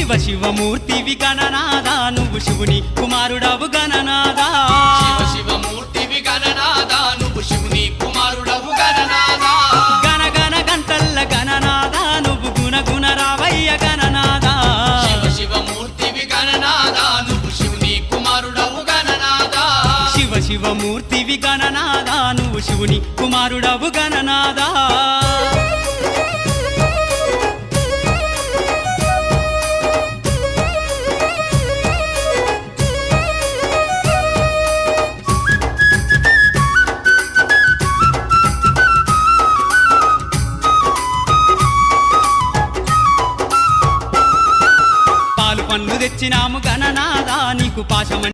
శివ శివమూర్తివి గణనాదా నువ్వు శివుని కుమారుడవు గణనాదా శివ శివమూర్తివి గణనాదా నువ్వు శివుని కుమారుడవు గణనాదా గణ గణ గంటల్ల గణనాదా నువ్వు గుణ గుణ రావయ్య గణనాదా శివ శివమూర్తివి గణనాదా నువ్వు శివుని కుమారుడవు గణనాదా శివ శివమూర్తివి గణనాదా నువ్వు శివుని కుమారుడవు గణనాదా పాలు పండ్లు తెచ్చినాము గణనాదా నీకు పాశమ